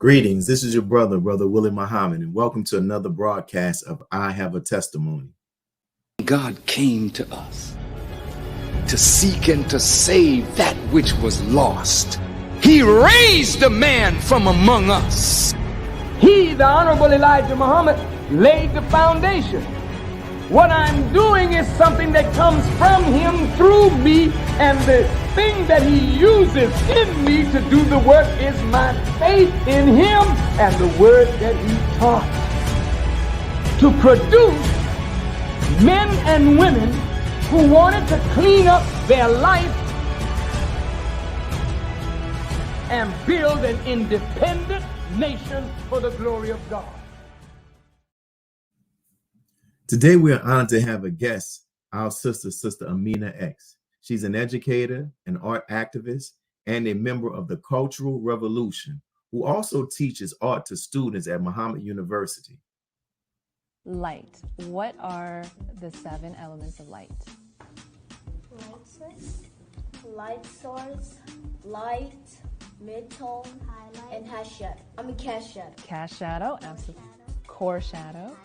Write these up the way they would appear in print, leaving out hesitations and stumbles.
Greetings. This is your brother Willie Muhammad, and welcome to another broadcast of I Have a Testimony. God came to us to seek and to save that which was lost. He raised a man from among us. He, the Honorable Elijah Muhammad, laid the foundation. What I'm doing is something that comes from him through me, and the thing that he uses in me to do the work is my faith in him and the word that he taught. To produce men and women who wanted to clean up their life and build an independent nation for the glory of God. Today, we are honored to have a guest, our Sister Amina X. She's an educator, an art activist, and a member of the Cultural Revolution, who also teaches art to students at Muhammad University. Light. What are the 7 elements of light? Light source, light, mid-tone, highlight, and cast shadow. Cast shadow, absolutely. Core shadow,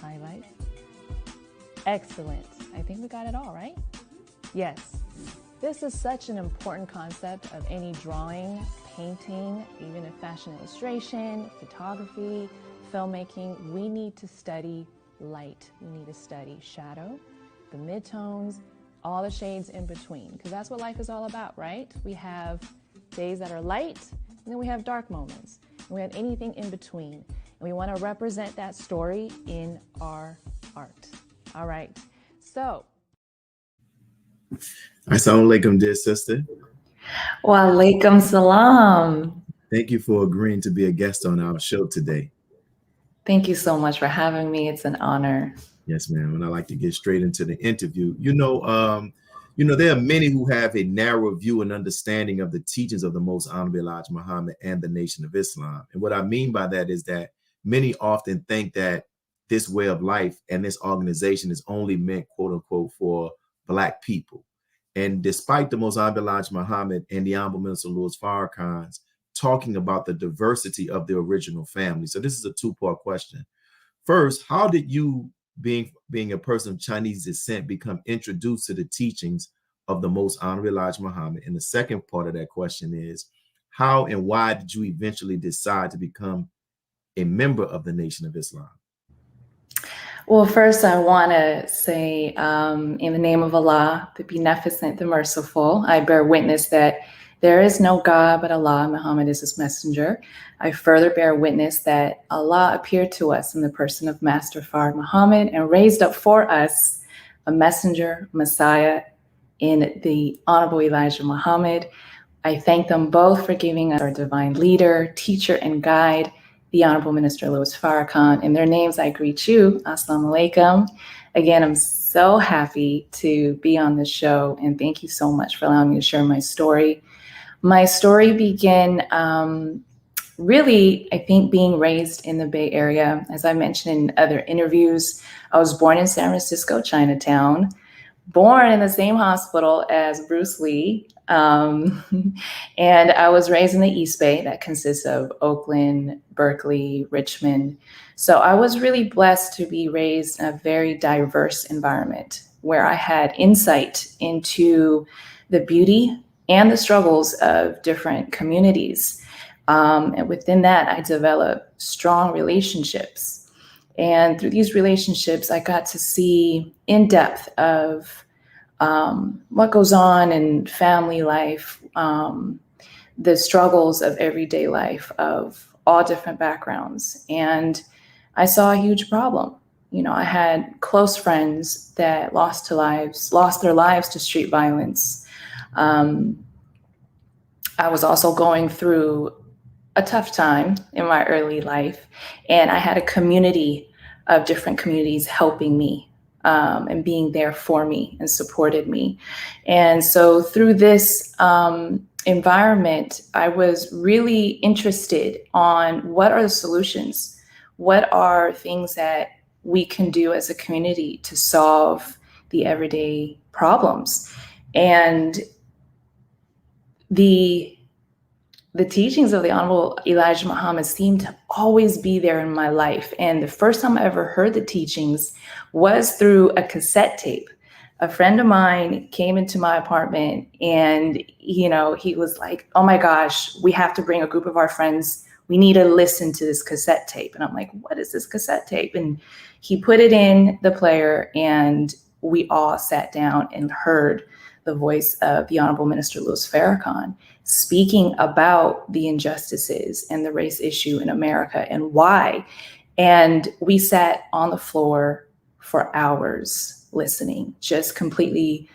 highlight. Excellent. I think we got it all, right? Yes. This is such an important concept of any drawing, painting, even in fashion illustration, photography, filmmaking. We need to study light. We need to study shadow, the midtones, all the shades in between, because that's what life is all about, right? We have days that are light, and then we have dark moments, and we have anything in between, and we want to represent that story in our art. All right, so. Assalamu alaikum, dear sister. Wa alaikum salam. Thank you for agreeing to be a guest on our show today. Thank you so much for having me. It's an honor. Yes, ma'am. And I'd like to get straight into the interview. There are many who have a narrow view and understanding of the teachings of the Most Honorable Elijah Muhammad and the Nation of Islam. And what I mean by that is that many often think that this way of life and this organization is only meant, quote unquote, for Black people. And despite the Most Honorable Elijah Muhammad and the Honorable Minister Louis Farrakhan talking about the diversity of the original family. So this is a 2-part question. First, how did you, being a person of Chinese descent, become introduced to the teachings of the Most Honorable Elijah Muhammad? And the second part of that question is, how and why did you eventually decide to become a member of the Nation of Islam? Well, first I want to say, in the name of Allah, the Beneficent, the Merciful, I bear witness that there is no God but Allah. Muhammad is his messenger. I further bear witness that Allah appeared to us in the person of Master Fard Muhammad and raised up for us a messenger, Messiah, in the Honorable Elijah Muhammad. I thank them both for giving us our divine leader, teacher, and guide, the Honorable Minister Louis Farrakhan. In their names, I greet you. Assalamu alaikum. Again, I'm so happy to be on this show, and thank you so much for allowing me to share my story. My story began really, I think, being raised in the Bay Area. As I mentioned in other interviews, I was born in San Francisco, Chinatown, born in the same hospital as Bruce Lee. And I was raised in the East Bay, that consists of Oakland, Berkeley, Richmond. So I was really blessed to be raised in a very diverse environment where I had insight into the beauty and the struggles of different communities. And within that, I developed strong relationships. And through these relationships, I got to see in depth of what goes on in family life, the struggles of everyday life of all different backgrounds. And I saw a huge problem. I had close friends that lost their lives to street violence. I was also going through a tough time in my early life, and I had a community of different communities helping me and being there for me and supported me. And so through this environment, I was really interested on what are the solutions? What are things that we can do as a community to solve the everyday problems? And the the teachings of the Honorable Elijah Muhammad seemed to always be there in my life. And the first time I ever heard the teachings was through a cassette tape. A friend of mine came into my apartment and, you know, he was like, oh my gosh, we have to bring a group of our friends. We need to listen to this cassette tape. And I'm like, what is this cassette tape? And he put it in the player and we all sat down and heard the voice of the Honorable Minister Louis Farrakhan speaking about the injustices and the race issue in America and why. And we sat on the floor for hours listening, just completely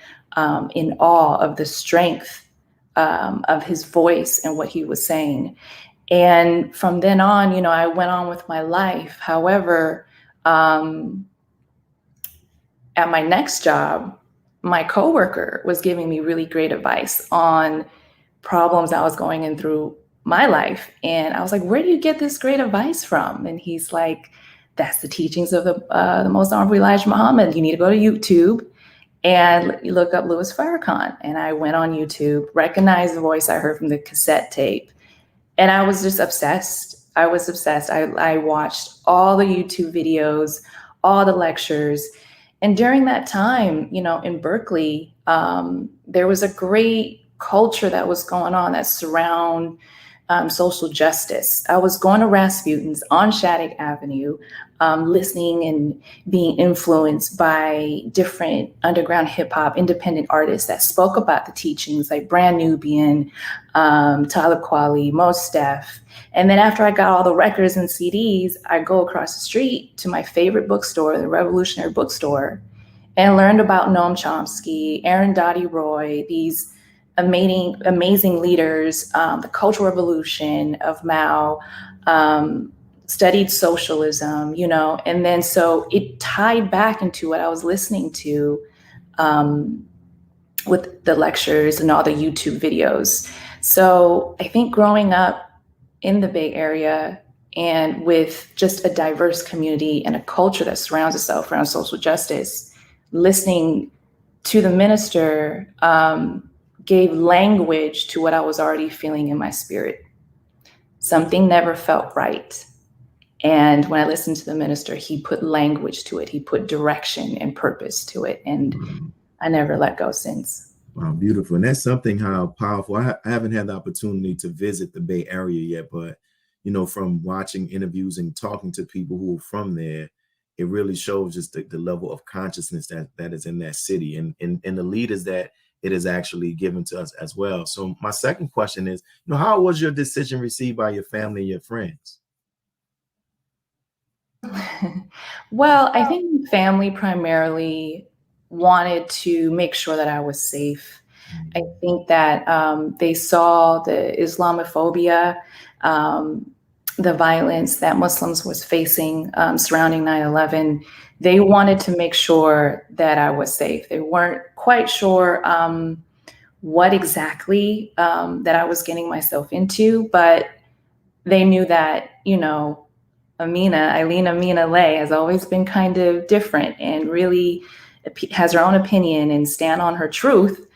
in awe of the strength of his voice and what he was saying. And from then on, you know, I went on with my life. However, at my next job, my coworker was giving me really great advice on problems I was going in through my life. And I was like, where do you get this great advice from? And he's like, that's the teachings of the Most Honorable Elijah Muhammad. You need to go to YouTube and you look up Louis Farrakhan. And I went on YouTube, recognized the voice I heard from the cassette tape. And I was just obsessed. I was obsessed. I watched all the YouTube videos, all the lectures. And during that time, you know, in Berkeley, there was a great culture that was going on that surround social justice. I was going to Rasputin's on Shattuck Avenue, listening and being influenced by different underground hip hop independent artists that spoke about the teachings, like Brand Nubian, Talib Kweli, Mos Def. And then after I got all the records and CDs, I go across the street to my favorite bookstore, the Revolutionary Bookstore, and learned about Noam Chomsky, Aaron Dottie Roy, these amazing leaders, the Cultural Revolution of Mao, studied socialism, you know, and then so it tied back into what I was listening to with the lectures and all the YouTube videos. So I think growing up in the Bay Area and with just a diverse community and a culture that surrounds itself around social justice, listening to the minister gave language to what I was already feeling in my spirit. Something never felt right. And when I listened to the minister, he put language to it. He put direction and purpose to it. And I never let go since. Wow, beautiful. And that's something how powerful. I haven't had the opportunity to visit the Bay Area yet, but, you know, from watching interviews and talking to people who are from there, it really shows just the level of consciousness that is in that city and the leaders that it is actually given to us as well. So my second question is, you know, how was your decision received by your family and your friends? Well, I think family primarily wanted to make sure that I was safe. I think that they saw the Islamophobia, the violence that Muslims was facing surrounding 9/11. They wanted to make sure that I was safe. They weren't quite sure what exactly that I was getting myself into, but they knew that, you know, Amina Lay has always been kind of different and really has her own opinion and stand on her truth.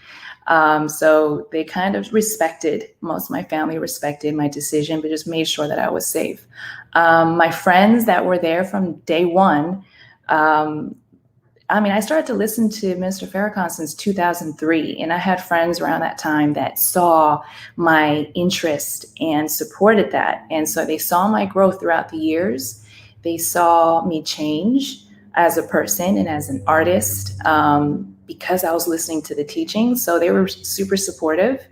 So they kind of respected, most of my family respected my decision, but just made sure that I was safe. My friends that were there from day one, I started to listen to Minister Farrakhan since 2003, and I had friends around that time that saw my interest and supported that. And so they saw my growth throughout the years. They saw me change as a person and as an artist because I was listening to the teachings. So they were super supportive.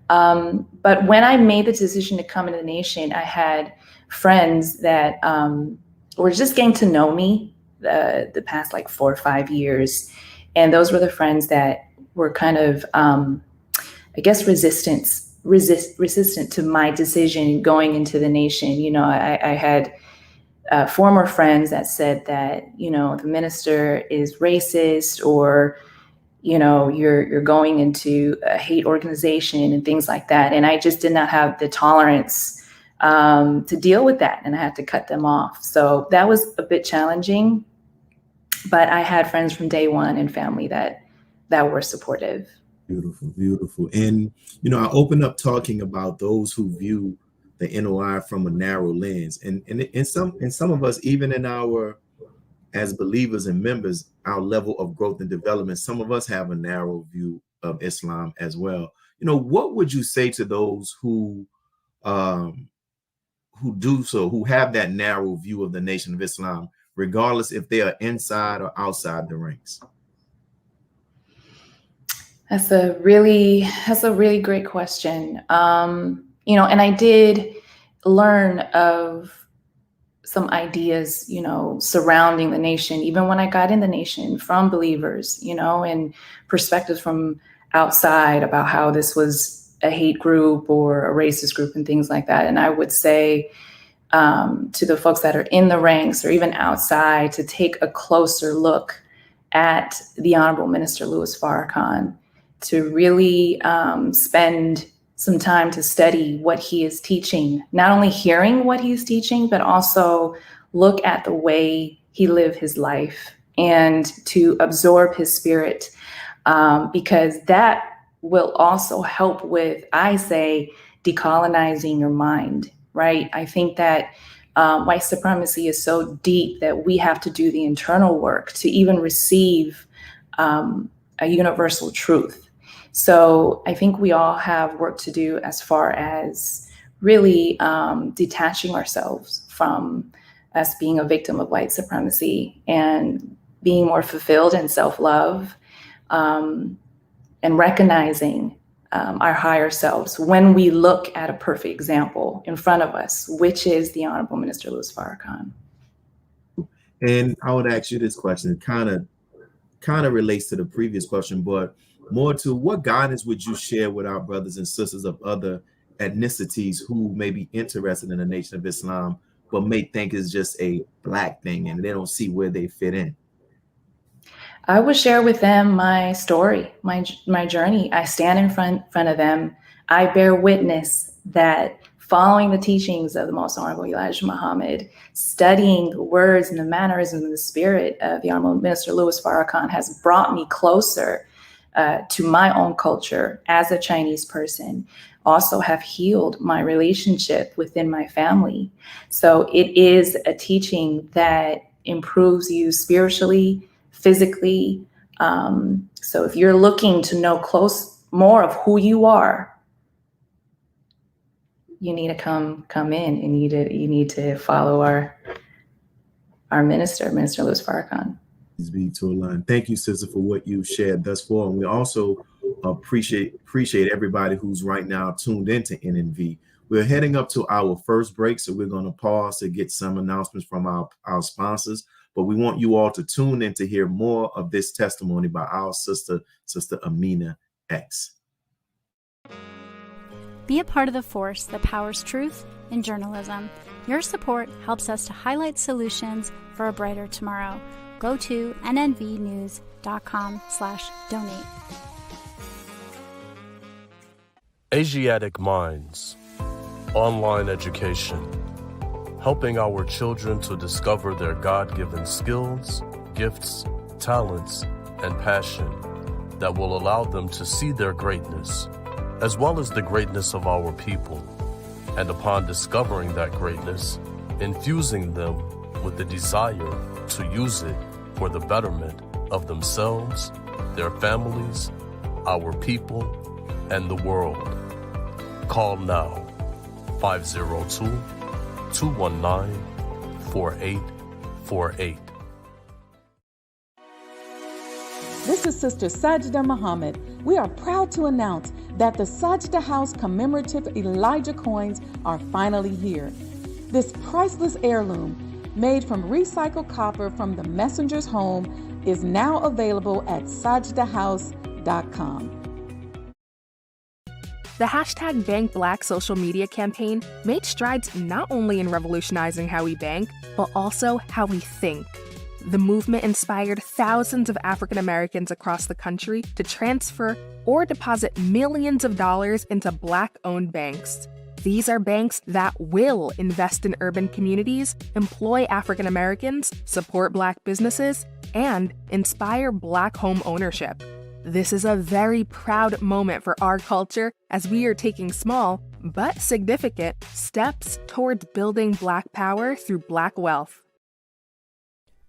But when I made the decision to come into the nation, I had friends that were just getting to know me the past like 4 or 5 years. And those were the friends that were kind of, resistant to my decision going into the nation. You know, I had former friends that said that, you know, the minister is racist, or, you know, you're going into a hate organization and things like that. And I just did not have the tolerance to deal with that. And I had to cut them off. So that was a bit challenging, but I had friends from day one and family that were supportive. Beautiful, beautiful. And, I open up talking about those who view the NOI from a narrow lens. And some of us, even in our, as believers and members, our level of growth and development, some of us have a narrow view of Islam as well. What would you say to those who do so, who have that narrow view of the Nation of Islam, regardless if they are inside or outside the ranks? That's a really great question. And I did learn of some ideas, surrounding the nation, even when I got in the nation, from believers, and perspectives from outside about how this was a hate group or a racist group and things like that. And I would say to the folks that are in the ranks or even outside to take a closer look at the Honorable Minister Louis Farrakhan, to really spend some time to study what he is teaching, not only hearing what he's teaching, but also look at the way he lived his life and to absorb his spirit, because that will also help with, I say, decolonizing your mind, right? I think that white supremacy is so deep that we have to do the internal work to even receive a universal truth. So I think we all have work to do as far as really detaching ourselves from us being a victim of white supremacy and being more fulfilled in self-love, and recognizing our higher selves when we look at a perfect example in front of us, which is the Honorable Minister Louis Farrakhan. And I would ask you this question, kind of relates to the previous question, but more to what guidance would you share with our brothers and sisters of other ethnicities who may be interested in the Nation of Islam, but may think it's just a Black thing and they don't see where they fit in? I would share with them my story, my journey. I stand in front of them. I bear witness that following the teachings of the Most Honorable Elijah Muhammad, studying the words and the mannerisms and the spirit of the Honorable Minister Louis Farrakhan has brought me closer to my own culture as a Chinese person, also have healed my relationship within my family. So it is a teaching that improves you spiritually, physically. So if you're looking to know more of who you are, you need to come in and you need to follow our Minister Louis Farrakhan. Be to align. Thank you, sister, for what you shared thus far. And we also appreciate everybody who's right now tuned into NNV. We're heading up to our first break, so we're going to pause to get some announcements from our sponsors. But we want you all to tune in to hear more of this testimony by our sister Amina X. Be a part of the force that powers truth in journalism. Your support helps us to highlight solutions for a brighter tomorrow. Go to nnvnews.com/donate. Asiatic Minds, online education, helping our children to discover their God-given skills, gifts, talents, and passion that will allow them to see their greatness, as well as the greatness of our people, and upon discovering that greatness, infusing them with the desire to use it for the betterment of themselves, their families, our people, and the world. Call now, 502-219-4848. This is Sister Sajda Muhammad. We are proud to announce that the Sajda House commemorative Elijah coins are finally here. This priceless heirloom, made from recycled copper from the messenger's home, is now available at sajdahouse.com. The hashtag Bank Black social media campaign made strides not only in revolutionizing how we bank, but also how we think. The movement inspired thousands of African Americans across the country to transfer or deposit millions of dollars into Black-owned banks. These are banks that will invest in urban communities, employ African Americans, support Black businesses, and inspire Black home ownership. This is a very proud moment for our culture as we are taking small, but significant, steps towards building Black power through Black wealth.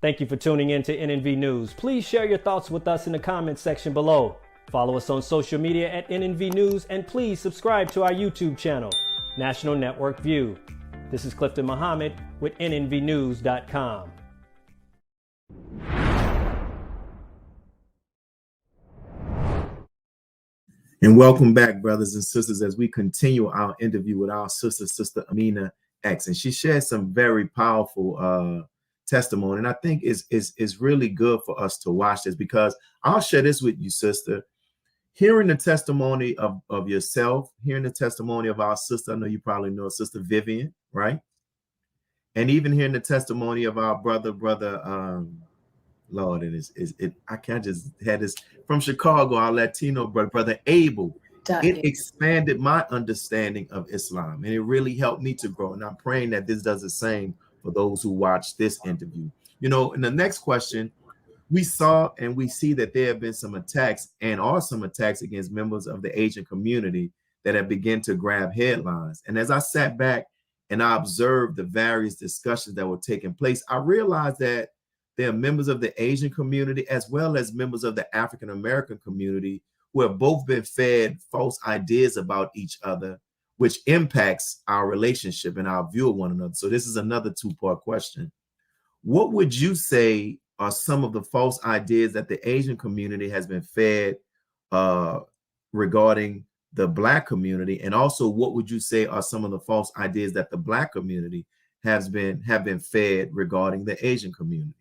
Thank you for tuning in to NNV News. Please share your thoughts with us in the comments section below. Follow us on social media at NNV News, and please subscribe to our YouTube channel, National Network View. This is Clifton Muhammad with NNVnews.com. And welcome back, brothers and sisters, as we continue our interview with our sister Amina X. And she shared some very powerful testimony. And I think it's really good for us to watch this, because I'll share this with you, sister. Hearing the testimony of yourself, hearing the testimony of our sister, I know you probably know Sister Vivian, right? And even hearing the testimony of our brother, Lord, I can't just have this from Chicago, our Latino brother Abel. It expanded my understanding of Islam, and it really helped me to grow. And I'm praying that this does the same for those who watch this interview. You know, in the next question, we saw and we see that there have been some attacks and are some attacks against members of the Asian community that have begun to grab headlines. And as I sat back and I observed the various discussions that were taking place, I realized that there are members of the Asian community as well as members of the African American community who have both been fed false ideas about each other, which impacts our relationship and our view of one another. So this is another two-part question. What would you say are some of the false ideas that the Asian community has been fed regarding the Black community? And also, what would you say are some of the false ideas that the Black community have been fed regarding the Asian community?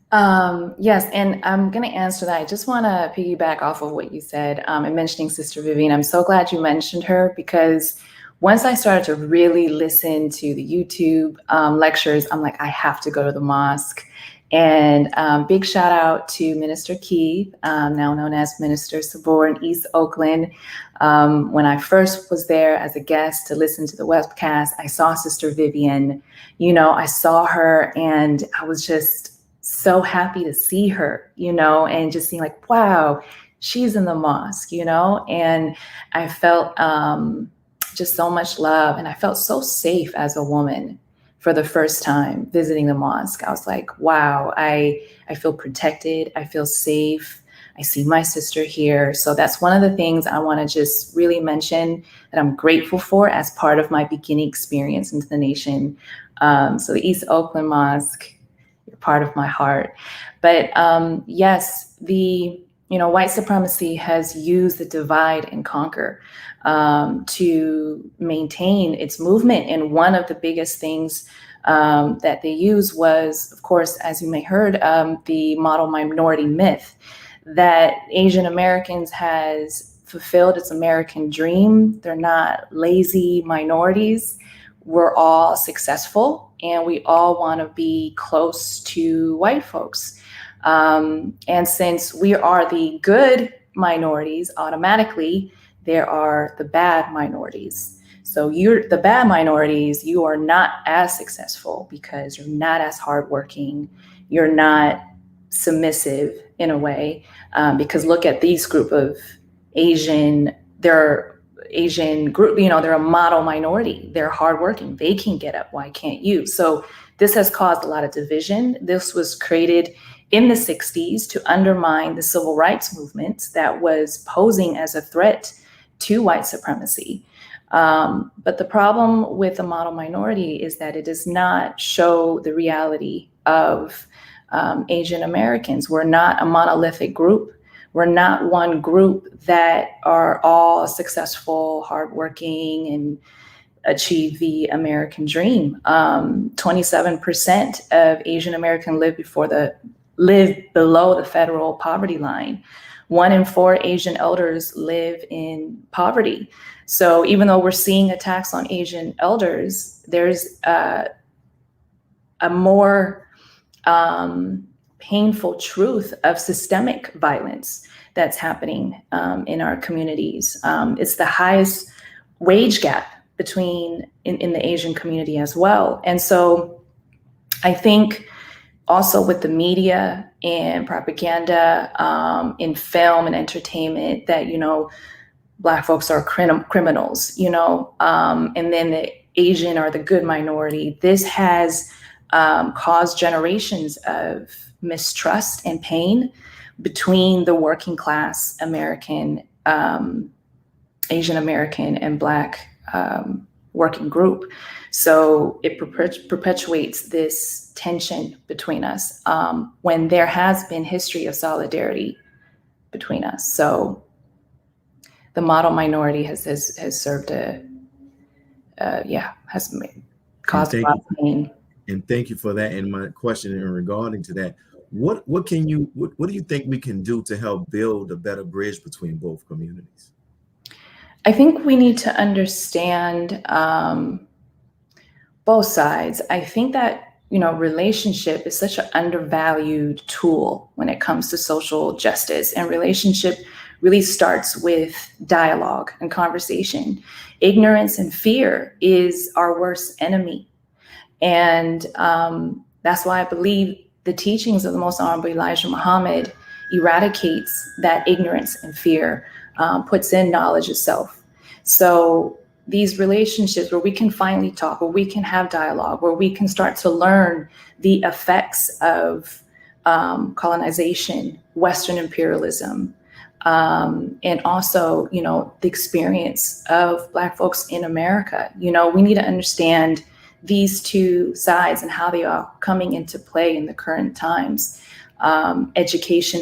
Yes, and I'm going to answer that. I just want to piggyback off of what you said and mentioning Sister Vivian. I'm so glad you mentioned her, because once I started to really listen to the YouTube lectures, I'm like, I have to go to the mosque. And big shout out to Minister Key, now known as Minister Sabor in East Oakland. When I first was there as a guest to listen to the webcast, I saw Sister Vivian. You know, I saw her and I was just so happy to see her, you know, and just seeing like, wow, she's in the mosque, you know, and I felt just so much love, and I felt so safe as a woman for the first time visiting the mosque. I was like, wow, I feel protected. I feel safe. I see my sister here. So that's one of the things I want to just really mention that I'm grateful for as part of my beginning experience into the nation. So the East Oakland Mosque, you're part of my heart. But yes, white supremacy has used the divide and conquer to maintain its movement. And one of the biggest things that they used was, of course, as you may heard, the model minority myth, that Asian Americans has fulfilled its American dream. They're not lazy minorities. We're all successful and we all want to be close to white folks. And since we are the good minorities, automatically there are the bad minorities. So you're the bad minorities, you are not as successful because you're not as hardworking, you're not submissive in a way, because look at these group of Asian, they're Asian group, they're a model minority, they're hardworking, they can get up, why can't you? So this has caused a lot of division. This was created in the 60s to undermine the civil rights movement that was posing as a threat to white supremacy. But the problem with the model minority is that it does not show the reality of Asian Americans. We're not a monolithic group. We're not one group that are all successful, hardworking, and achieve the American dream. 27% of Asian Americans live below the federal poverty line. 1 in 4 Asian elders live in poverty. So even though we're seeing attacks on Asian elders, there's a more painful truth of systemic violence that's happening in our communities. It's the highest wage gap in the Asian community as well. And so I think also with the media and propaganda, in film and entertainment, that, Black folks are criminals, and then the Asian are the good minority. This has caused generations of mistrust and pain between the working class American, Asian American, and Black working group. So it perpetuates this tension between us, when there has been history of solidarity between us. So the model minority has served has caused a lot of pain. And thank you for that. And my question in regarding to that, what do you think we can do to help build a better bridge between both communities? I think we need to understand both sides. I think that, relationship is such an undervalued tool when it comes to social justice, and relationship really starts with dialogue and conversation. Ignorance and fear is our worst enemy. And that's why I believe the teachings of the Most Honorable Elijah Muhammad eradicates that ignorance and fear, puts in knowledge itself. So these relationships where we can finally talk, where we can have dialogue, where we can start to learn the effects of colonization, Western imperialism, and also, the experience of Black folks in America. We need to understand these two sides and how they are coming into play in the current times. White education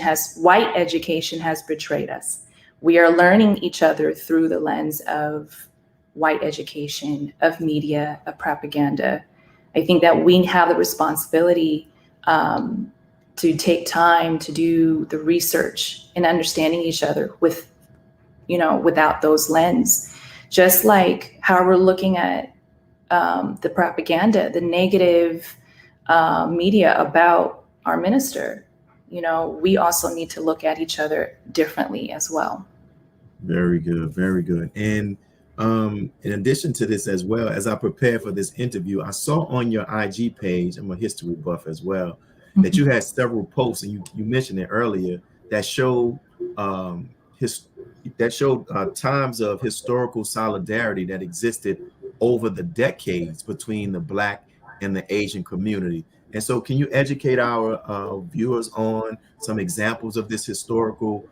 has betrayed us. We are learning each other through the lens of white education, of media, of propaganda. I think that we have the responsibility to take time to do the research and understanding each other without those lens. Just like how we're looking at the propaganda, the negative media about our minister, we also need to look at each other differently as well. Very good, very good. And in addition to this, as well, as I prepare for this interview, I saw on your IG page, I'm a history buff as well, that you had several posts, and you mentioned it earlier, that showed times of historical solidarity that existed over the decades between the Black and the Asian community. And so can you educate our viewers on some examples of this historical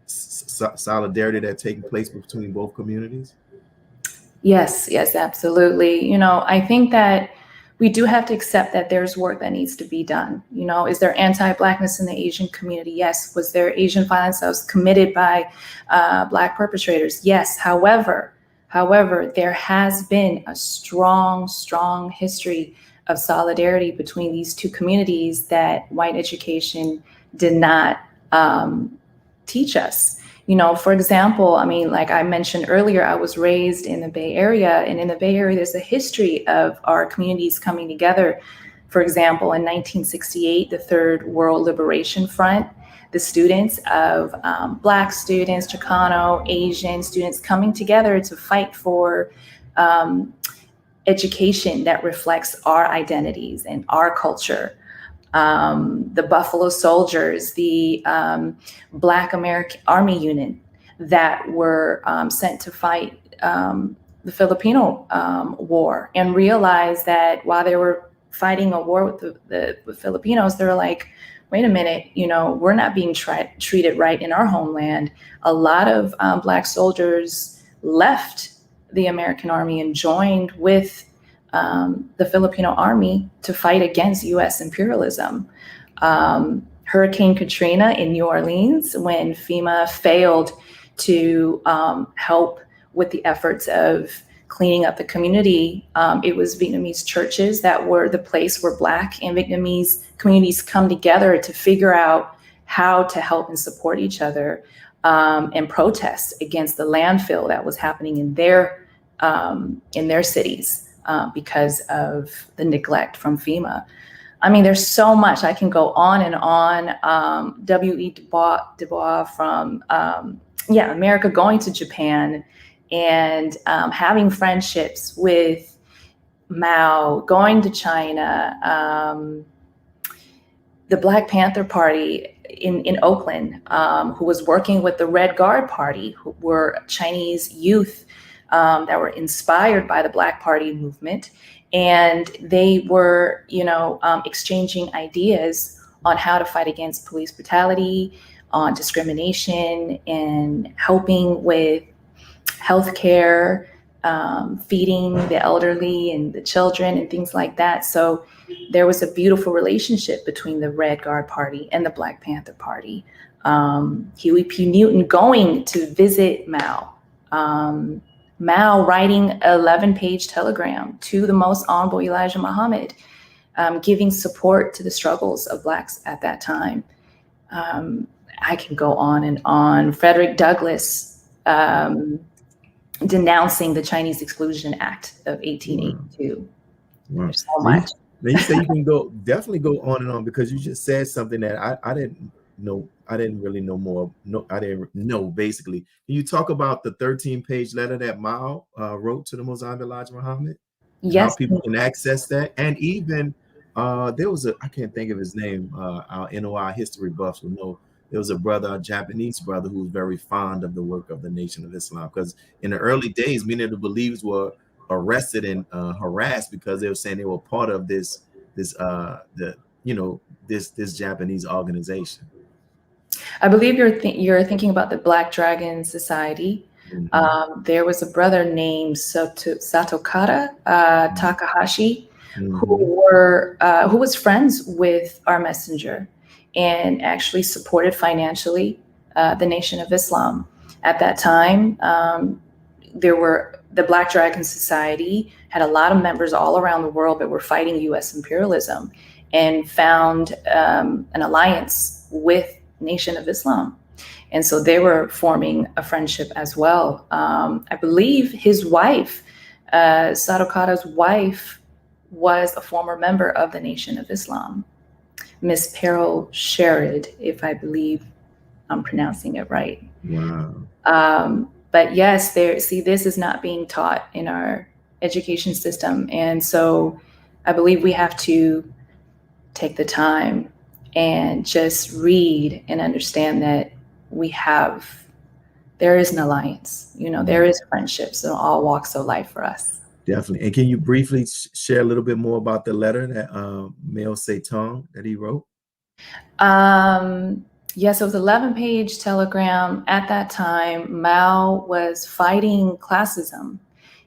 solidarity that's taking place between both communities? Yes, absolutely. I think that we do have to accept that there's work that needs to be done. Is there anti-Blackness in the Asian community? Yes. Was there Asian violence that was committed by Black perpetrators? Yes. However, there has been a strong history of solidarity between these two communities that white education did not teach us. For example, like I mentioned earlier, I was raised in the Bay Area, and in the Bay Area, there's a history of our communities coming together. For example, in 1968, the Third World Liberation Front, the students of Black students, Chicano, Asian students coming together to fight for education that reflects our identities and our culture. The Buffalo Soldiers, the Black American Army Unit that were sent to fight the Filipino War, and realized that while they were fighting a war with the Filipinos, they were like, wait a minute, we're not being treated right in our homeland. A lot of Black soldiers left the American Army and joined with the Filipino Army to fight against U.S. imperialism. Hurricane Katrina in New Orleans, when FEMA failed to help with the efforts of cleaning up the community, it was Vietnamese churches that were the place where Black and Vietnamese communities come together to figure out how to help and support each other, and protest against the landfill that was happening in their cities. Because of the neglect from FEMA. There's so much. I can go on and on. W.E. Du Bois from America going to Japan and having friendships with Mao, going to China, the Black Panther Party in Oakland, who was working with the Red Guard Party, who were Chinese youth that were inspired by the Black Party movement. And they were, exchanging ideas on how to fight against police brutality, on discrimination, and helping with healthcare, feeding the elderly and the children and things like that. So there was a beautiful relationship between the Red Guard Party and the Black Panther Party. Huey P. Newton going to visit Mao. Mao writing an 11-page telegram to the Most Honorable Elijah Muhammad, giving support to the struggles of Blacks at that time. I can go on and on. Frederick Douglass denouncing the Chinese Exclusion Act of 1882. Wow. There's so much. Now you say you can definitely go on and on, because you just said something that I didn't know. I didn't really know more. No, I didn't know, basically. Can you talk about the 13-page letter that Mao wrote to the Most Honorable Elijah Muhammad? Yes. How people can access that. And even there was I can't think of his name. Our NOI history buffs will know. There was a brother, a Japanese brother, who was very fond of the work of the Nation of Islam, because in the early days, many of the believers were arrested and harassed because they were saying they were part of this Japanese organization. I believe you're thinking about the Black Dragon Society. Mm-hmm. There was a brother named Satokata Takahashi, mm-hmm. who was friends with our messenger and actually supported financially the Nation of Islam. At that time, the Black Dragon Society had a lot of members all around the world that were fighting U.S. imperialism, and found an alliance with Nation of Islam. And so they were forming a friendship as well. I believe his wife, Sadokata's wife, was a former member of the Nation of Islam, Miss Peril Sherrod, if I believe I'm pronouncing it right. Wow. But yes, this is not being taught in our education system. And so I believe we have to take the time and just read and understand that there is an alliance, there is friendships in all walks of life for us. Definitely. And can you briefly share a little bit more about the letter that Mao Zedong that he wrote? Yes, it was an 11-page telegram. At that time, Mao was fighting classism.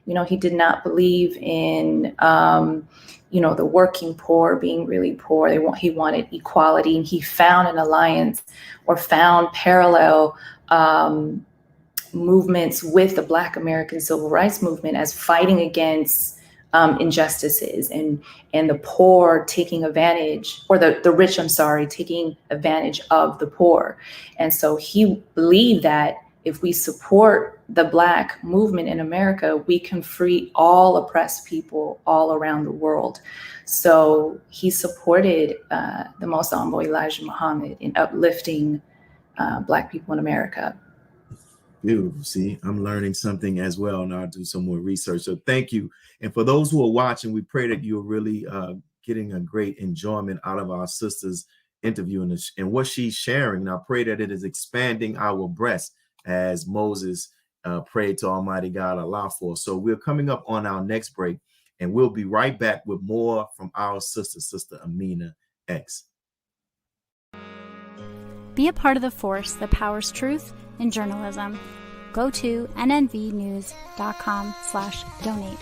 He did not believe in, the working poor being really poor. He wanted equality, and he found an alliance or found parallel movements with the Black American Civil Rights Movement as fighting against injustices and the poor taking advantage, or the rich, taking advantage of the poor. And so he believed that if we support the Black movement in America, we can free all oppressed people all around the world. So he supported the Most Honorable Elijah Muhammad in uplifting Black people in America. Beautiful. See, I'm learning something as well. Now I'll do some more research. So thank you. And for those who are watching, we pray that you're really getting a great enjoyment out of our sister's interview and what she's sharing. And I pray that it is expanding our breast, as Moses prayed to Almighty God Allah for. So we're coming up on our next break, and we'll be right back with more from our Sister Amina X. Be a part of the force that powers truth in journalism. Go to nnvnews.com/donate.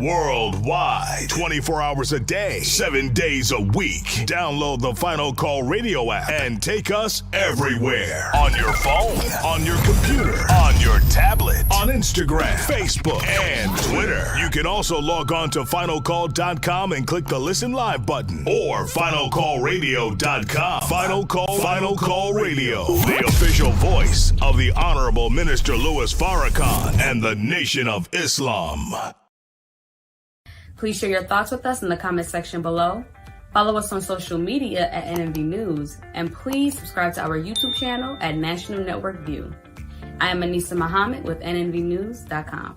Worldwide, 24 hours a day, 7 days a week. Download the Final Call Radio app and take us everywhere. On your phone, on your computer, on your tablet, on Instagram, Facebook, and Twitter. You can also log on to finalcall.com and click the Listen Live button, or finalcallradio.com. Final Call Radio, the official voice of the Honorable Minister Louis Farrakhan and the Nation of Islam. Please share your thoughts with us in the comment section below. Follow us on social media at NNV News, and please subscribe to our YouTube channel at National Network View. I am Willie Muhammad with nnvnews.com.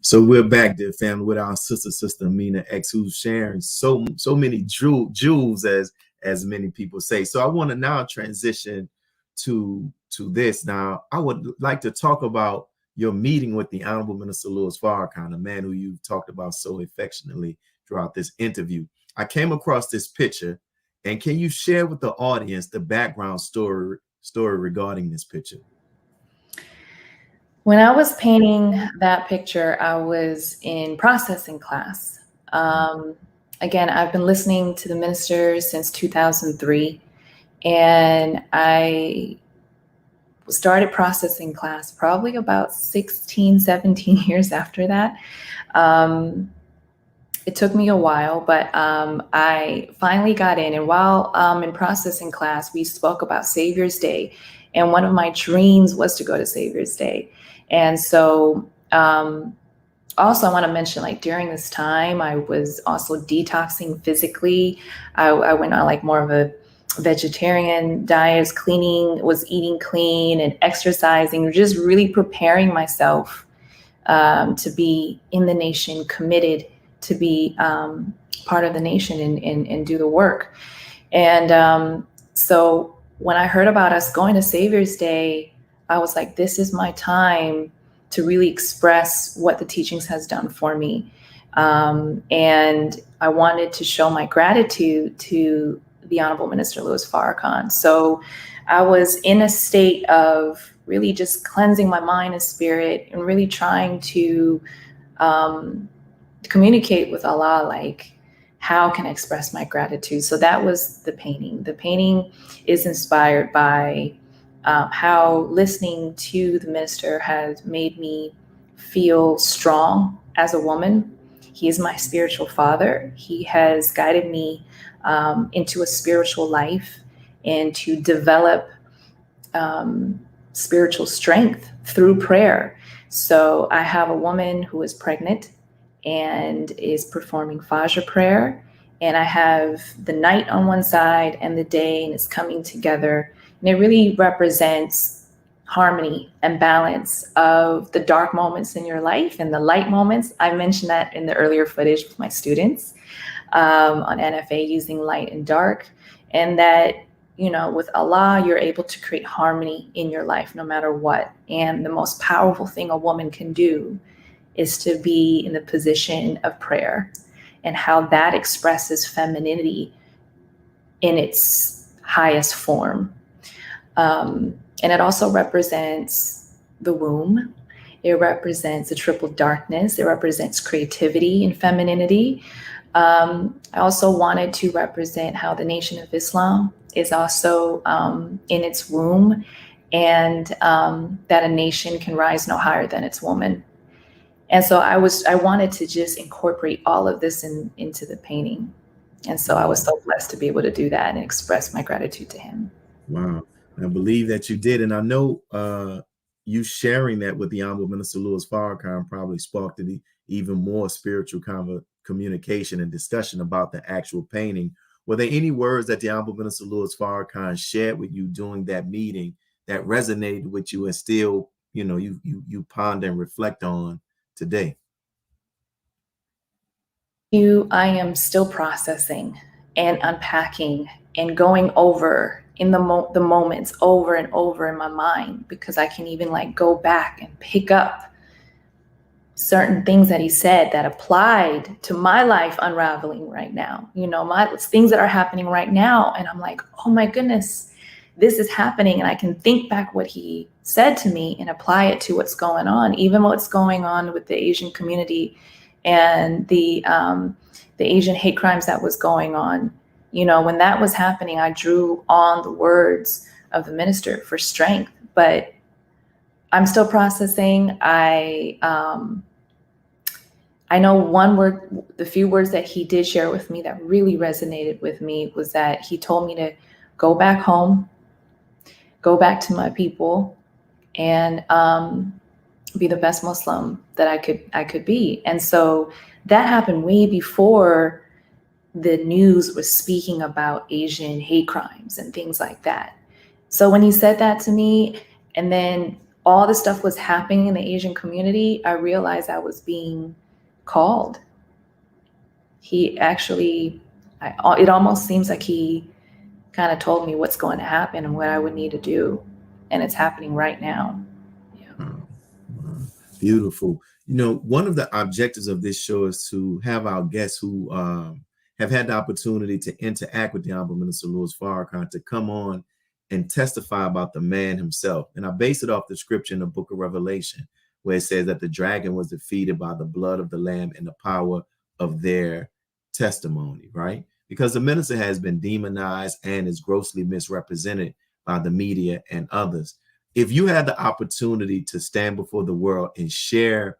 So we're back, dear family, with our sister Amina X, who's sharing so many jewels, as many people say. So I want to now transition to this. Now, I would like to talk about your meeting with the Honorable Minister Louis Farrakhan, a man who you've talked about so affectionately throughout this interview. I came across this picture, and can you share with the audience the background story regarding this picture? When I was painting that picture, I was in processing class. Again, I've been listening to the minister since 2003, and I started processing class probably about 16, 17 years after that. It took me a while, but I finally got in. And while in processing class, we spoke about Savior's Day. And one of my dreams was to go to Savior's Day. And so also I want to mention, like, during this time, I was also detoxing physically. I went on like more of a vegetarian diet, was eating clean and exercising, just really preparing myself to be in the nation, committed to be part of the nation and do the work. And so when I heard about us going to Savior's Day, I was like, this is my time to really express what the teachings has done for me. And I wanted to show my gratitude to the Honorable Minister Louis Farrakhan. So I was in a state of really just cleansing my mind and spirit and really trying to communicate with Allah, like, how can I express my gratitude? So that was the painting. The painting is inspired by how listening to the minister has made me feel strong as a woman. He is my spiritual father. He has guided me into a spiritual life and to develop spiritual strength through prayer. So I have a woman who is pregnant and is performing Fajr prayer. And I have the night on one side and the day, and it's coming together. And it really represents harmony and balance of the dark moments in your life and the light moments. I mentioned that in the earlier footage with my students on NFA, using light and dark. And that, you know, with Allah, you're able to create harmony in your life no matter what. And the most powerful thing a woman can do is to be in the position of prayer, and how that expresses femininity in its highest form. And it also represents the womb. It represents the triple darkness. It represents creativity and femininity. I also wanted to represent how the Nation of Islam is also in its womb, and that a nation can rise no higher than its woman. And so I wanted to just incorporate all of this into the painting. And so I was so blessed to be able to do that and express my gratitude to him. Wow. I believe that you did. And I know you sharing that with the Honorable Minister Louis Farrakhan probably sparked even more spiritual communication and discussion about the actual painting. Were there any words that the Honorable Minister Louis Farrakhan shared with you during that meeting that resonated with you and still, you know, you ponder and reflect on today? I am still processing and unpacking and going over in the moments over and over in my mind, because I can even like go back and pick up certain things that he said that applied to my life unraveling right now, you know, things that are happening right now. And I'm like, oh my goodness, this is happening. And I can think back what he said to me and apply it to what's going on, even what's going on with the Asian community and the Asian hate crimes that was going on. You know, when that was happening, I drew on the words of the minister for strength, but I'm still processing. I know one word, the few words that he did share with me that really resonated with me was that he told me to go back home, go back to my people, and be the best Muslim that I could be. And so that happened way before the news was speaking about Asian hate crimes and things like that. So when he said that to me, and then all this stuff was happening in the Asian community, I realized I was being called. He actually, it almost seems like he kind of told me what's going to happen and what I would need to do. And it's happening right now. Yeah. Wow. Beautiful. You know, one of the objectives of this show is to have our guests who have had the opportunity to interact with the Honorable Minister Louis Farrakhan to come on and testify about the man himself. And I base it off the scripture in the book of Revelation, where it says that the dragon was defeated by the blood of the Lamb and the power of their testimony, right? Because the minister has been demonized and is grossly misrepresented by the media and others. If you had the opportunity to stand before the world and share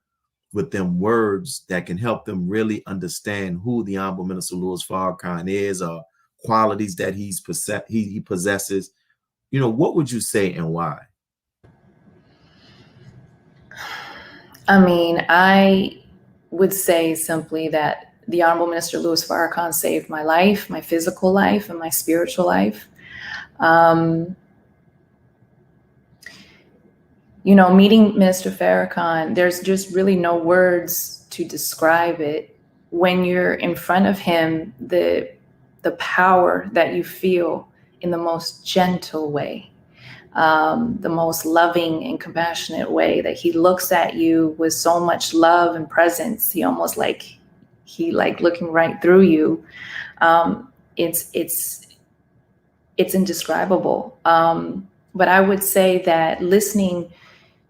with them words that can help them really understand who the Honorable Minister Louis Farrakhan is, or qualities that he possesses, you know, what would you say and why? I mean, I would say simply that the Honorable Minister Louis Farrakhan saved my life, my physical life, and my spiritual life. You know, meeting Minister Farrakhan, there's just really no words to describe it. When you're in front of him, the power that you feel in the most gentle way, the most loving and compassionate way, that he looks at you with so much love and presence. He almost like looking right through you. It's indescribable. But I would say that listening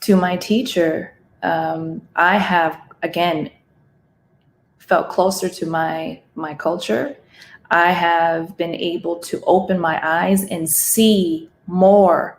to my teacher, I have, again, felt closer to my culture. I have been able to open my eyes and see more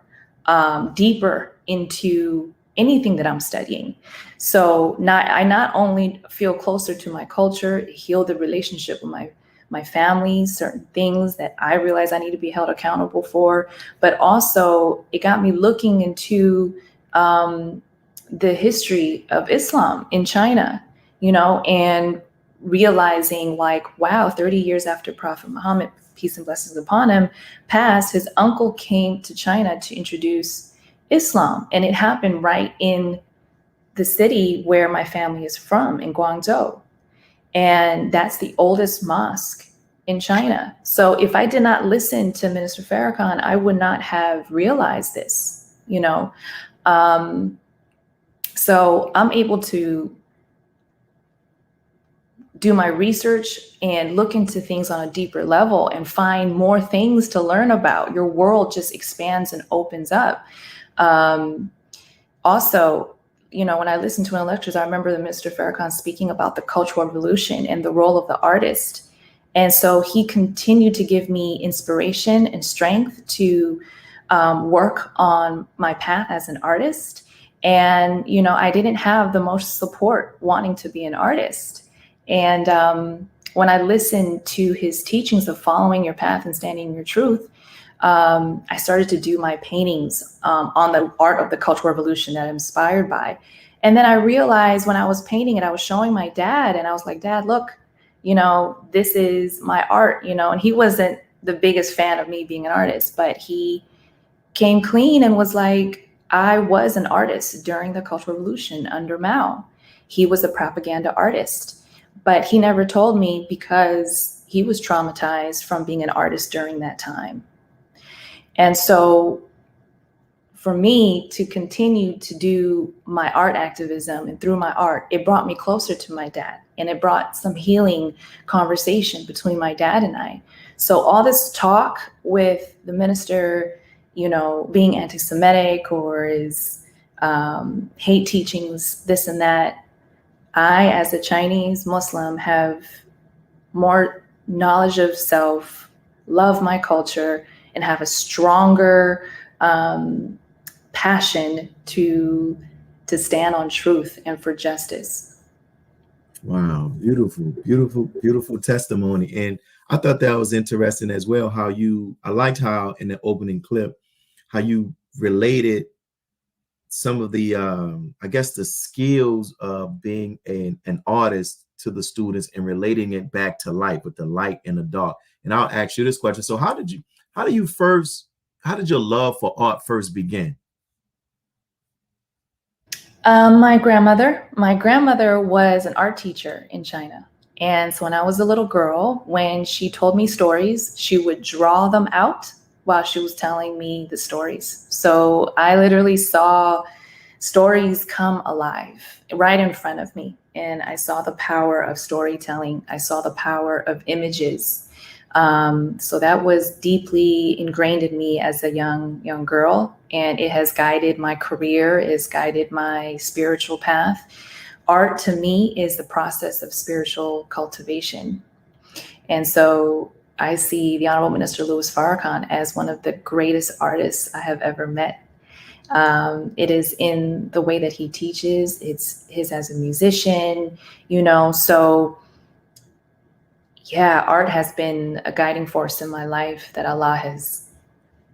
deeper into anything that I'm studying. So I not only feel closer to my culture, heal the relationship with my family, certain things that I realize I need to be held accountable for, but also it got me looking into the history of Islam in China, you know, and realizing like, wow, 30 years after Prophet Muhammad, peace and blessings upon him, passed, his uncle came to China to introduce Islam. And it happened right in the city where my family is from, in Guangzhou. And that's the oldest mosque in China. So if I did not listen to Minister Farrakhan, I would not have realized this, you know. So I'm able to do my research and look into things on a deeper level and find more things to learn about. Your world just expands and opens up. Also, you know, when I listened to one of the lectures, I remember the Minister Farrakhan speaking about the Cultural Revolution and the role of the artist. And so he continued to give me inspiration and strength to work on my path as an artist. And, you know, I didn't have the most support wanting to be an artist. And when I listened to his teachings of following your path and standing in your truth, I started to do my paintings on the art of the Cultural Revolution that I'm inspired by. And then I realized when I was painting it, I was showing my dad, and I was like, Dad, look, you know, this is my art, you know. And he wasn't the biggest fan of me being an artist, but he came clean and was like, I was an artist during the Cultural Revolution under Mao. He was a propaganda artist, but he never told me because he was traumatized from being an artist during that time. And so for me to continue to do my art activism, and through my art, it brought me closer to my dad, and it brought some healing conversation between my dad and I. So all this talk with the minister, you know, being anti-Semitic or his hate teachings, this and that, I, as a Chinese Muslim, have more knowledge of self, love my culture, and have a stronger passion to stand on truth and for justice. Wow, beautiful, beautiful, beautiful testimony. And I thought that was interesting as well, how I liked how in the opening clip, how you related some of the, I guess, the skills of being an artist to the students and relating it back to life with the light and the dark. And I'll ask you this question. So how did your love for art first begin? My grandmother was an art teacher in China. And so when I was a little girl, when she told me stories, she would draw them out while she was telling me the stories. So I literally saw stories come alive right in front of me. And I saw the power of storytelling. I saw the power of images. So that was deeply ingrained in me as a young girl. And it has guided my career, it has guided my spiritual path. Art to me is the process of spiritual cultivation. And so I see the Honorable Minister Louis Farrakhan as one of the greatest artists I have ever met. It is in the way that he teaches, it's his as a musician, so yeah, art has been a guiding force in my life that Allah has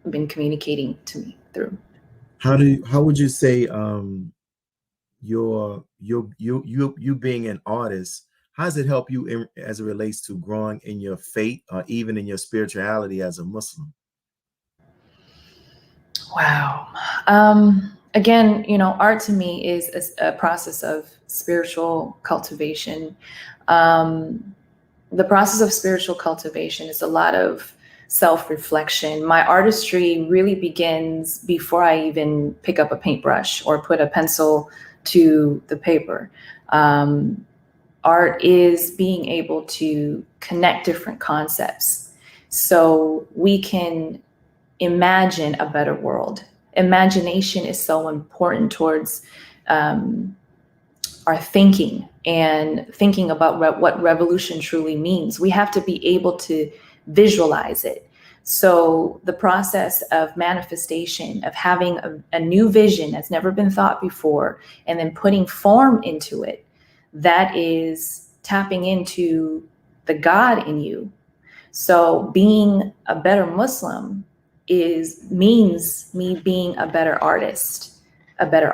been communicating to me through. How would you say you being an artist, how does it help you as it relates to growing in your faith or even in your spirituality as a Muslim? Wow. Again, art to me is a process of spiritual cultivation. The process of spiritual cultivation is a lot of self-reflection. My artistry really begins before I even pick up a paintbrush or put a pencil to the paper. Art is being able to connect different concepts so we can imagine a better world. Imagination is so important towards our thinking and thinking about what revolution truly means. We have to be able to visualize it. So the process of manifestation, of having a new vision that's never been thought before, and then putting form into it, that is tapping into the God in you. So being a better Muslim means me being a better artist, a better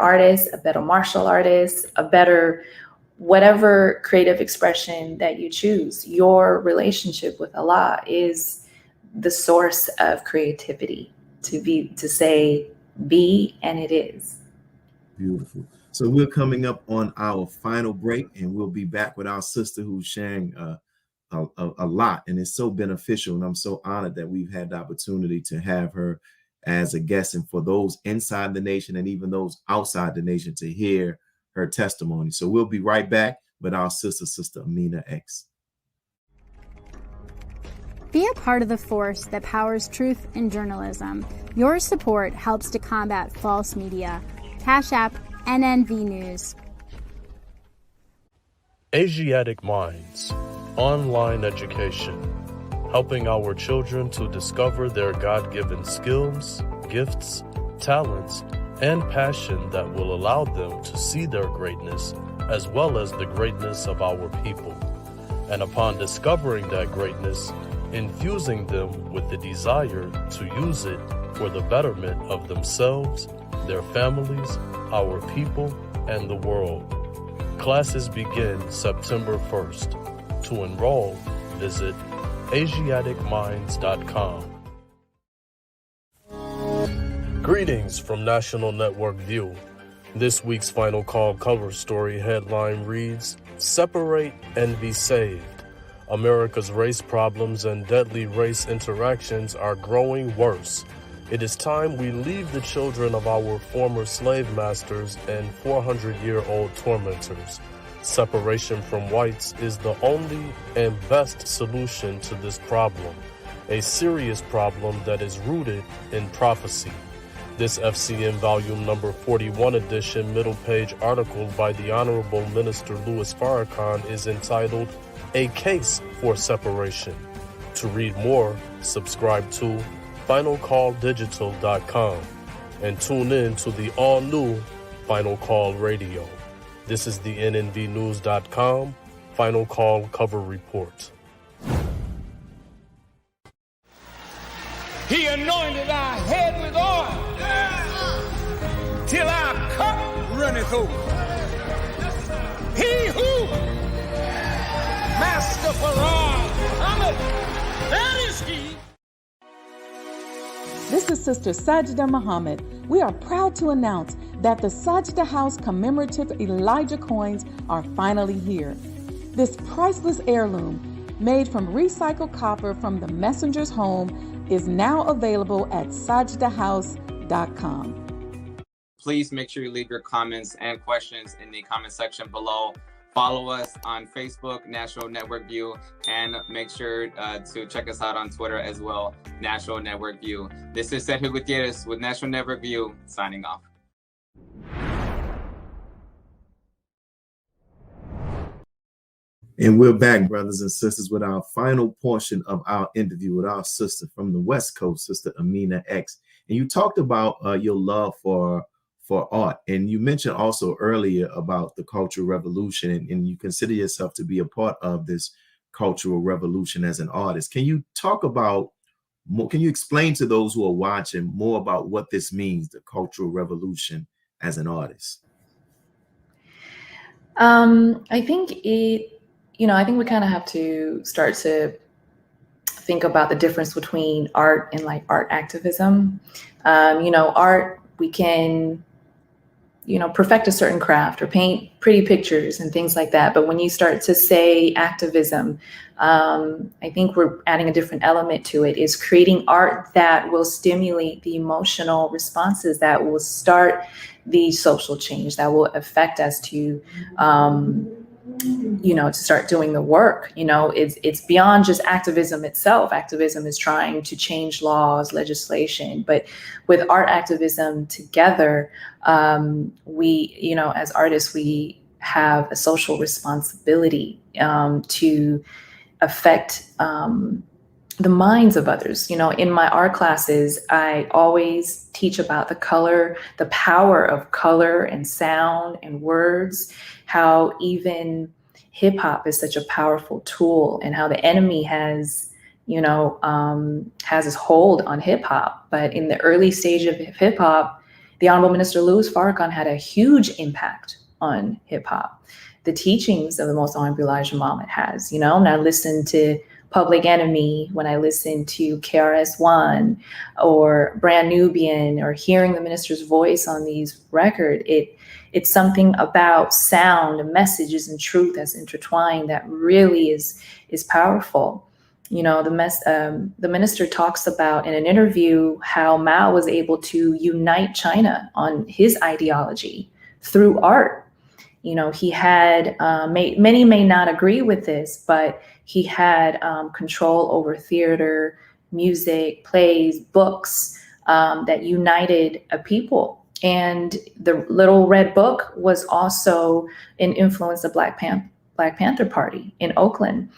martial artist, a better whatever creative expression that you choose. Your relationship with Allah is the source of creativity, to say be, and it is. Beautiful. So we're coming up on our final break, and we'll be back with our sister who's sharing a lot, and it's so beneficial, and I'm so honored that we've had the opportunity to have her as a guest, and for those inside the nation and even those outside the nation to hear her testimony. So we'll be right back with our sister Amina X. Be a part of the force that powers truth in journalism. Your support helps to combat false media. Cash App NNV News. Asiatic Minds, online education, helping our children to discover their God-given skills, gifts, talents, and passion that will allow them to see their greatness as well as the greatness of our people. And upon discovering that greatness, infusing them with the desire to use it for the betterment of themselves, their families, our people, and the world. Classes begin September 1st. To enroll, visit AsiaticMinds.com. Greetings from National Network View. This week's Final Call cover story headline reads, "Separate and Be Saved. America's race problems and deadly race interactions are growing worse. It is time we leave the children of our former slave masters and 400-year-old tormentors. Separation from whites is the only and best solution to this problem, a serious problem that is rooted in prophecy." This FCM Volume Number 41 edition middle page article by the Honorable Minister Louis Farrakhan is entitled, "A Case for Separation." To read more, subscribe to FinalCallDigital.com and tune in to the all-new Final Call Radio. This is the NNVNews.com Final Call Cover Report. He anointed our head with oil till our cup runneth over. He who, Master Farrakhan Muhammad, that is he. This is is Sister Sajda Muhammad. We are proud to announce that the Sajda House commemorative Elijah coins are finally here. This priceless heirloom, made from recycled copper from the messenger's home, is now available at sajdahouse.com. Please make sure you leave your comments and questions in the comment section below. Follow us on Facebook, National Network View, and make sure to check us out on Twitter as well, National Network View. This is Sergio Gutierrez with National Network View, signing off. And we're back, brothers and sisters, with our final portion of our interview with our sister from the West Coast, Sister Amina X. And you talked about your love for art, and you mentioned also earlier about the Cultural Revolution, and you consider yourself to be a part of this cultural revolution as an artist. Can you talk about more? Can you explain to those who are watching more about what this means, the Cultural Revolution as an artist? I think I think we kind of have to start to think about the difference between art and like art activism. Art, we can perfect a certain craft or paint pretty pictures and things like that. But when you start to say activism, I think we're adding a different element to it, is creating art that will stimulate the emotional responses, that will start the social change, that will affect us to, to start doing the work. It's beyond just activism itself. Activism is trying to change laws, legislation, but with art activism together, we, as artists, we have a social responsibility to affect the minds of others. In my art classes, I always teach about the power of color and sound and words, how even hip hop is such a powerful tool, and how the enemy has his hold on hip hop. But in the early stage of hip hop, the Honorable Minister Louis Farrakhan had a huge impact on hip hop. The teachings of the Most Honorable Elijah Muhammad has, when I listen to Public Enemy, when I listen to KRS-One or Brand Nubian, or hearing the minister's voice on these records, it's something about sound and messages and truth that's intertwined that really is powerful. The minister talks about in an interview how Mao was able to unite China on his ideology through art. He had, many may not agree with this, but he had control over theater, music, plays, books that united a people. And the Little Red Book was also an influence of Black Panther Party in Oakland.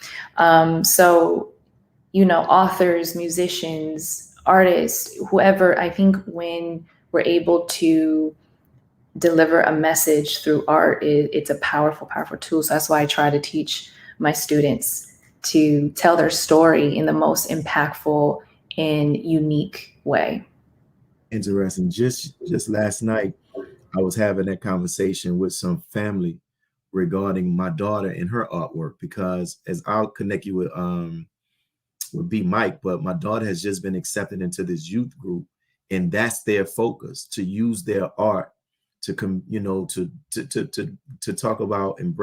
Authors, musicians, artists, whoever, I think when we're able to deliver a message through art, it's a powerful, powerful tool. So that's why I try to teach my students to tell their story in the most impactful and unique way. Interesting. Just last night, I was having that conversation with some family regarding my daughter and her artwork, because as I'll connect you with B Mike, but my daughter has just been accepted into this youth group, and that's their focus, to use their art to to talk about and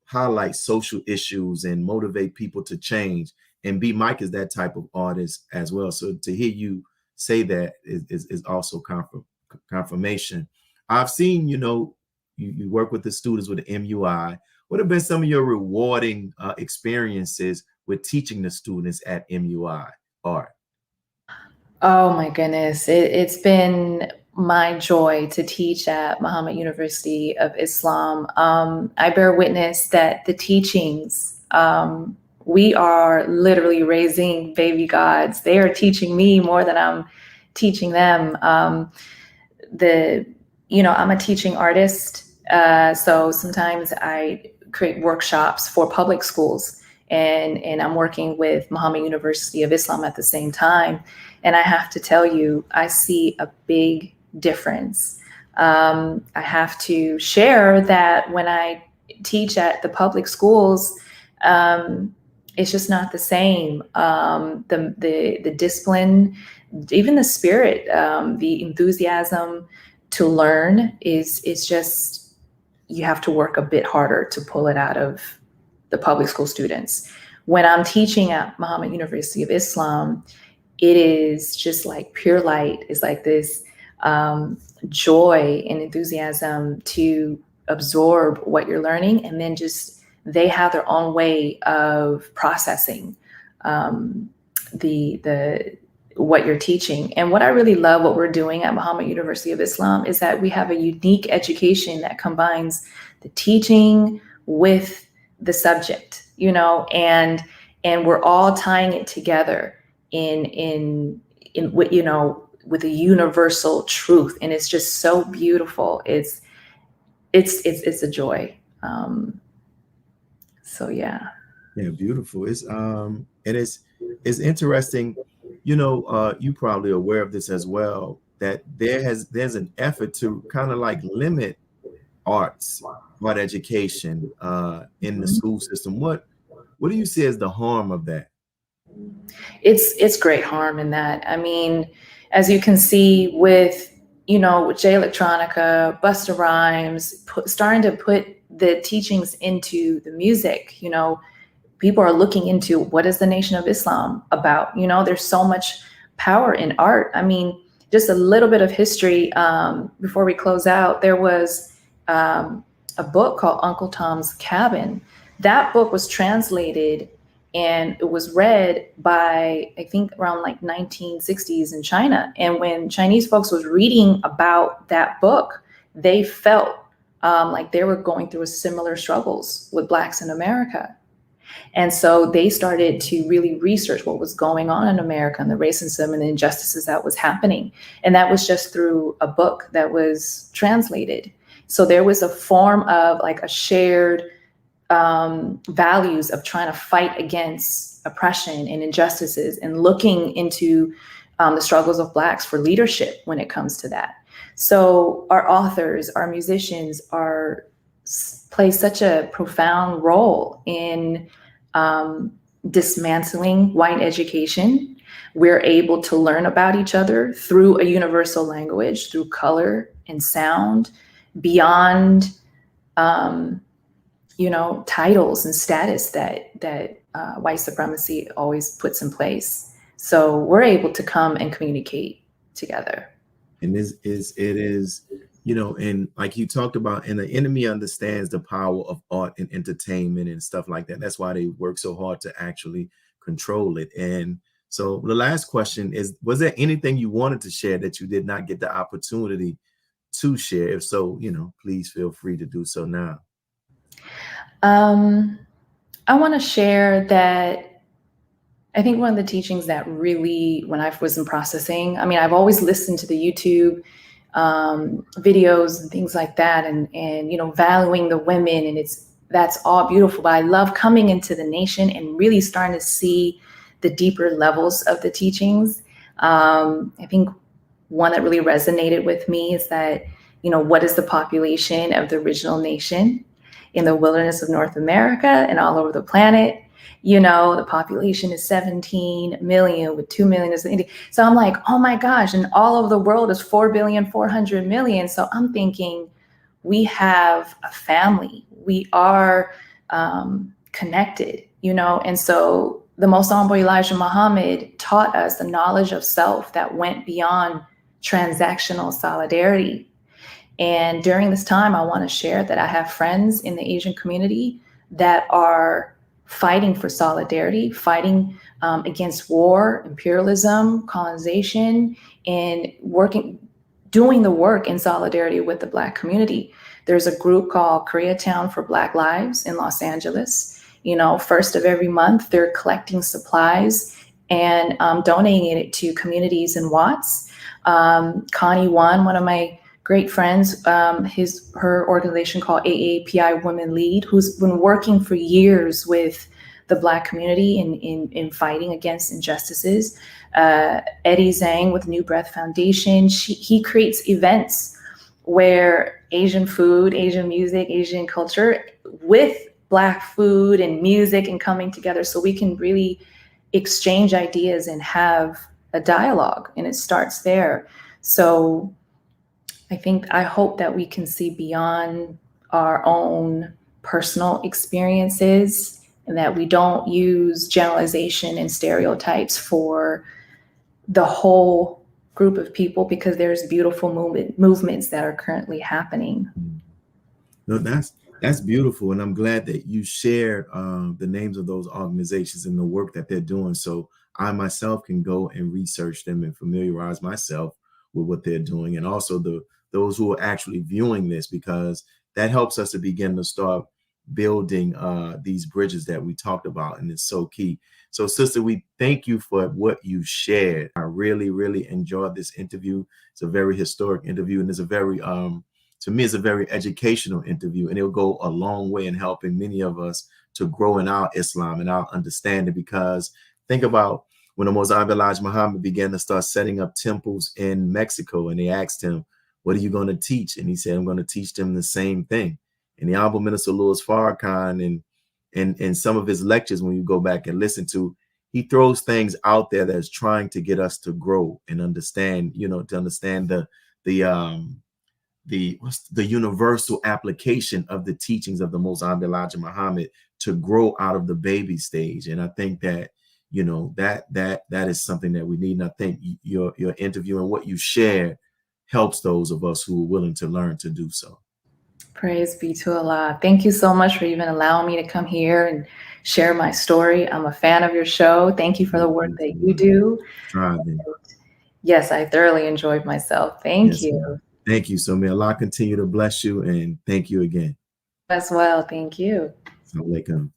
highlight social issues and motivate people to change. And B Mike is that type of artist as well. So to hear you say that is also confirmation. I've seen, you work with the students with the MUI. What have been some of your rewarding experiences with teaching the students at MUI art? Oh my goodness. It's been my joy to teach at Muhammad University of Islam. I bear witness that the teachings, we are literally raising baby gods. They are teaching me more than I'm teaching them. I'm a teaching artist. So sometimes I create workshops for public schools, and I'm working with Muhammad University of Islam at the same time. And I have to tell you, I see a big difference. I have to share that when I teach at the public schools, it's just not the same. The discipline, even the spirit, the enthusiasm to learn is just, you have to work a bit harder to pull it out of the public school students. When I'm teaching at Muhammad University of Islam, it is just like pure light. It's like this joy and enthusiasm to absorb what you're learning, and then just they have their own way of processing the what you're teaching. And what I really love what we're doing at Muhammad University of Islam is that we have a unique education that combines the teaching with the subject, you know, and we're all tying it together in you know, with a universal truth. And it's just so beautiful. It's a joy. So yeah. Yeah, beautiful. It's and it's interesting, you know, you probably aware of this as well, that there's an effort to kind of like limit art education in the school system. What do you see as the harm of that? It's great harm in that. I mean, as you can see with, you know, Jay Electronica, Busta Rhymes, starting to put the teachings into the music, you know, people are looking into what is the Nation of Islam about. You know, there's so much power in art. I mean, just a little bit of history before we close out. There was a book called Uncle Tom's Cabin. That book was translated and it was read by, I think, around like 1960s in China. And when Chinese folks was reading about that book, they felt like they were going through similar struggles with Blacks in America. And so they started to really research what was going on in America and the racism and the injustices that was happening. And that was just through a book that was translated. So there was a form of like a shared values of trying to fight against oppression and injustices and looking into the struggles of Blacks for leadership when it comes to that. So our authors, our musicians play such a profound role in dismantling white education. We're able to learn about each other through a universal language, through color and sound, beyond you know, titles and status that white supremacy always puts in place. So we're able to come and communicate together. And it is, you know, and like you talked about, and the enemy understands the power of art and entertainment and stuff like that. That's why they work so hard to actually control it. And so the last question is, was there anything you wanted to share that you did not get the opportunity to share? If so, you know, please feel free to do so now. I want to share that I think one of the teachings that really, when I was in processing, I mean, I've always listened to the YouTube videos and things like that, and you know, valuing the women, and that's all beautiful. But I love coming into the nation and really starting to see the deeper levels of the teachings. I think one that really resonated with me is that, you know, what is the population of the original nation in the wilderness of North America and all over the planet? You know, the population is 17 million with 2 million is in India. So I'm like, oh my gosh, and all over the world is 4,400,000,000. So I'm thinking we have a family. We are connected, you know. And so the Most Honorable Elijah Muhammad taught us the knowledge of self that went beyond transactional solidarity. And during this time, I want to share that I have friends in the Asian community that are fighting for solidarity, fighting against war, imperialism, colonization, and doing the work in solidarity with the Black community. There's a group called Koreatown for Black Lives in Los Angeles. You know, first of every month, they're collecting supplies and donating it to communities in Watts. Connie one of my great friends, her organization called AAPI Women Lead, who's been working for years with the Black community in fighting against injustices. Eddie Zhang with New Breath Foundation, he creates events where Asian food, Asian music, Asian culture with Black food and music and coming together so we can really exchange ideas and have a dialogue, and it starts there. So I hope that we can see beyond our own personal experiences, and that we don't use generalization and stereotypes for the whole group of people, because there's beautiful movements that are currently happening. No, that's beautiful, and I'm glad that you shared the names of those organizations and the work that they're doing, so I myself can go and research them and familiarize myself with what they're doing, and also those who are actually viewing this, because that helps us to begin to start building these bridges that we talked about, and it's so key. So, sister, we thank you for what you shared. I really, really enjoyed this interview. It's a very historic interview, and it's a very, to me, it's a very educational interview, and it'll go a long way in helping many of us to grow in our Islam and our understanding. Because think about when the Most Honorable Elijah Muhammad began to start setting up temples in Mexico, and they asked him, "What are you going to teach?" And he said, "I'm going to teach them the same thing." And the Honorable Minister Louis Farrakhan and some of his lectures, when you go back and listen to, he throws things out there that's trying to get us to grow and understand, to understand the universal application of the teachings of the Most Honorable Elijah Muhammad to grow out of the baby stage. And I think that, that is something that we need. And I think your interview and what you share helps those of us who are willing to learn to do so. Praise be to Allah. Thank you so much for even allowing me to come here and share my story. I'm a fan of your show. Thank you for the work that you do. Yes, I thoroughly enjoyed myself. Thank you. Ma'am. Thank you. So may Allah continue to bless you, and thank you again. As well. Thank you. Assalamualaikum.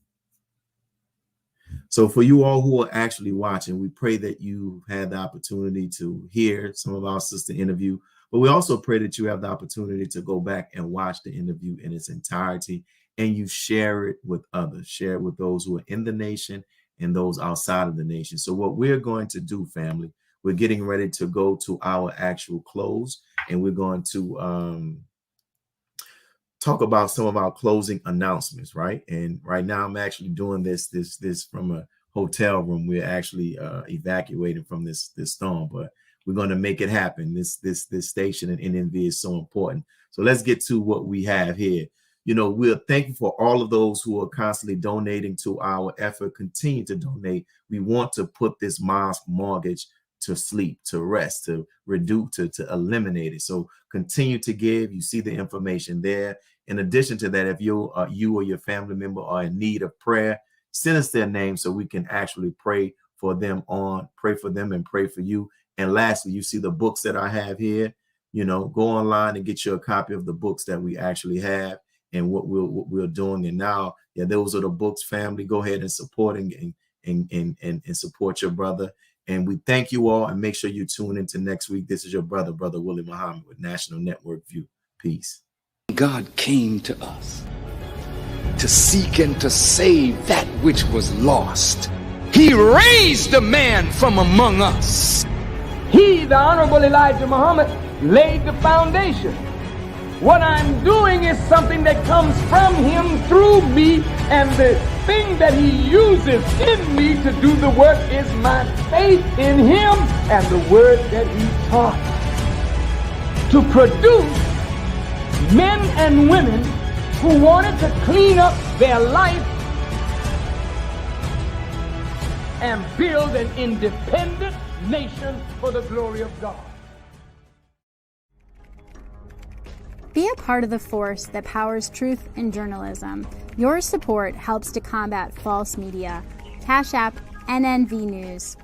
So for you all who are actually watching, we pray that you had the opportunity to hear some of our sister interview, but we also pray that you have the opportunity to go back and watch the interview in its entirety, and you share it with others, share it with those who are in the nation and those outside of the nation. So what we're going to do, family, we're getting ready to go to our actual close, and we're going to talk about some of our closing announcements, right? And right now I'm actually doing this from a hotel room. We're actually evacuating from this storm, but we're going to make it happen. This station in NNV is so important. So let's get to what we have here. We're thankful for all of those who are constantly donating to our effort. Continue to donate. We want to put this mosque mortgage to sleep, to rest, to reduce, to eliminate it. So continue to give. You see the information there. In addition to that, if you or your family member are in need of prayer, send us their name so we can actually pray for them and pray for you. And lastly, you see the books that I have here. Go online and get you a copy of the books that we actually have and what we're doing. And now, those are the books, family. Go ahead and support and support your brother. And we thank you all, and make sure you tune into next week. This is your brother Willie Muhammad with National Network View. Peace. God came to us to seek and to save that which was lost. He raised a man from among us. He, the Honorable Elijah Muhammad, laid the foundation. What I'm doing is something that comes from him through me, and the thing that he uses in me to do the work is my faith in him and the word that he taught. To produce men and women who wanted to clean up their life and build an independent nation for the glory of God. Be a part of the force that powers truth in journalism. Your support helps to combat false media. Cash App NNV News.